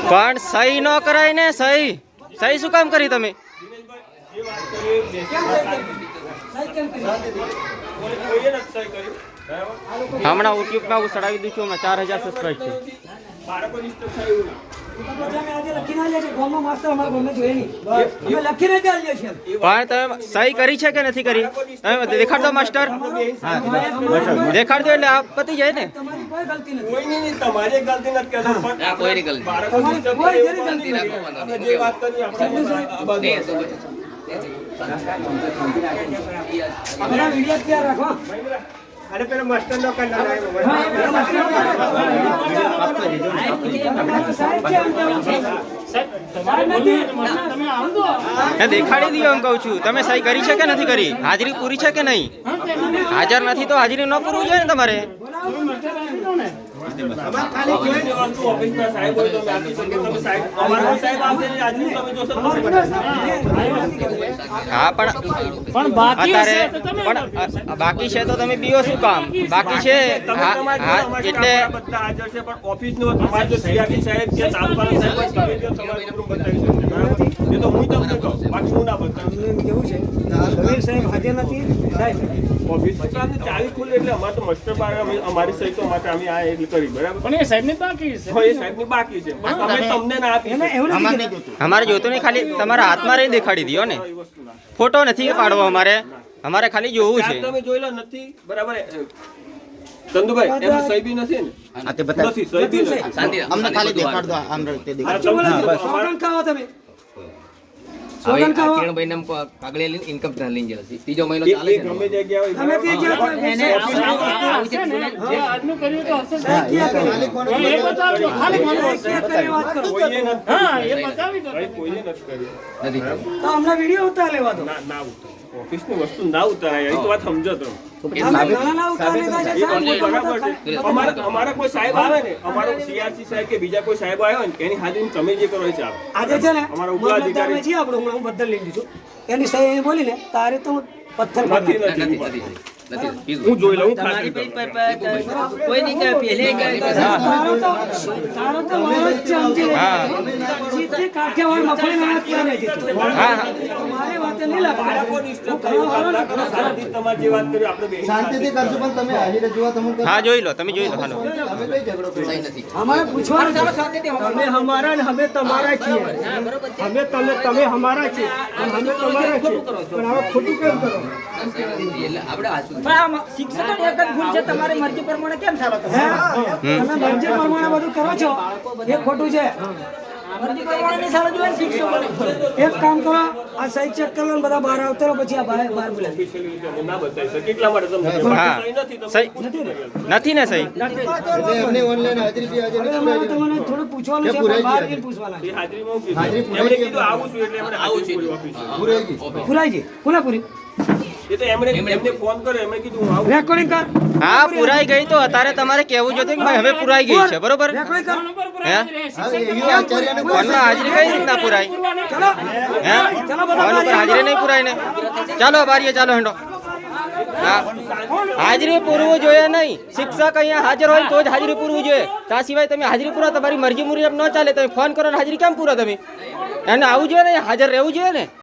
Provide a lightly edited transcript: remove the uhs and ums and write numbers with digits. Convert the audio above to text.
પણ સહી ન કરાય ને સહી સહી શું કામ કરી તમે હમણાં યુટ્યુબમાં હું ચડાવી દઉં છું 4000 સબસ્ક્રાઇબ છે પણ તમે સહી કરી છે કે નથી કરી તમે દેખાડ દો માસ્ટર દેખાડ દો એટલે આ પતી જાય ને તમારી ગલતી નથી अरे पेला मास्टर नो करना દેખાડી દીધો એમ કહું છું તમે સહી કરી છે કે નથી કરી હાજરી પૂરી છે કે નહીં હાજર નથી તો હાજરી ન પૂરવું જોઈએ ને તમારે હા પણ બાકી છે તો તમે બીઓ શું કામ બાકી છે એટલે ઓફિસ નો સાહેબ કે તાલુકા સાહેબ તો હું તમને કહું બાકી હું ના બતાવું કેવું છે સમીર સાહેબ હાજર નથી સાહેબ ઓફિસ ચાવી ખુલે એટલે અમારે તો માસ્ટર બાર અમારી સહી તો માટે અમે આ એટલે કરી બરાબર પણ એ સાહેબ ની બાકી છે એ સાહેબ ની બાકી છે પણ અમે તમને ના આપી અમારે જોતો નહીં ખાલી તમારા હાથમાં રહી દેખાડી દો ને ફોટો નથી પાડવો અમારે ખાલી જોવું છે તમે જોઈ લો નથી બરાબર ચંદુભાઈ એમ સહી બી નથી ને આ તે બતા નથી સહી બી નથી અમને ખાલી દેખાડ દો આમ રીતે દેખાડ સોગન ખાઓ તમે સોગન ખાઓ કિરણભાઈ નામ કાગળે લઈને ઇન્કમ ટેક્સ લઈને જાય છે ત્રીજો મહિનો ચાલે છે ગમે જગ્યા હોય તમે તે એને આજનું કર્યું તો હશે એ બતાવજો ખાલી વાત કરો હા એ બતાવી દો કોઈએ નથી કર્યું નથી તો અમને વિડિયો ઉતાર લેવા દો ના ઓફિસ ની વસ્તુ ના ઉતારાય એ તો વાત સમજો તમે અમારા કોઈ સાહેબ આવે ને અમારો સીઆરસી સાહેબ કે બીજા કોઈ સાહેબ આવ્યો ને એની હાજરી તમે જે કરો છે આજે છે ને અમારા ઉપલા અધિકારી છે આપણો હું બદલ લઈ લીધું એની સહી બોલી ને તારે તો પથ્થર નથી હું જોઈ લઉં કોઈ નહીં કહે પહેલે તારો તો મારો જ સમજી લે સીધે કાઠિયાવાડ મફળી મહેનત કરી દીધી મારે વાત નહીં લાગે બાળકોની સ્ટોપ થયું ના કરો શાંતિ તમારી જે વાત કરી આપણે બે શાંતિથી કરજો પણ તમે હાજર જોવા તમે હા જોઈ લો તમે જોઈ લો હાલો તમે કઈ ઝઘડો કર્યો સહી નથી અમારે પૂછવાનું અમે હમારા ને અમે તમારા છીએ અમે તમે હમારા છીએ અમે તમારા છીએ પણ હવે ખોટું કેમ કરો એટલે આપણે આસુ શિક્ષકો એક જ ભૂલ છે તમારી મરજી પ્રમાણે કેમ ચાલો તમે મરજી પ્રમાણે બધું કરો છો એ ખોટું છે મરજી પ્રમાણે નહીં ચાલો જોઈએ શિક્ષકો એક કામ કરો આ સહી ચેક કરો ને બધા બહાર આવતો રહો પછી આ બહાર બોલાવી ના બતાવી શકે એટલા માટે તમને હા સહી નથી ને સહી એમને ઓનલાઈન હાજરી બી હાજર નથી તમને થોડું પૂછવાનું છે બહાર કેમ પૂછવાના એ હાજરીમાં હું કીધું એમણે કીધું આવું છું એટલે એમણે આવું છે ઓફિસ પુરાઈજી પુના પૂરી એ તો એમણે ફોન કર્યો એમણે કીધું હું આવું રેકોર્ડિંગ કર હા પુરાઈ ગઈ તો અત્યારે તમારે કહેવું જોઈએ કે ભાઈ હવે પુરાઈ ગઈ છે બરોબર રેકોર્ડિંગ કર હે ફોનમાં હાજરી કઈ રીતના પુરાઈ હે ફોન ઉપર હાજરી નહીં પુરાઈ ને ચાલો બારીએ ચાલો હેંડો હા હાજરી પૂરવું જોઈએ નહીં શિક્ષક અહીંયા હાજર હોય તો જ હાજરી પૂરવું જોઈએ ત્યાં સિવાય તમે હાજરી પૂરો તમારી મરજી મુજબ ન ચાલે તમે ફોન કરો ને હાજરી કેમ પૂરો તમે એને આવું જોઈએ ને હાજર રહેવું જોઈએ ને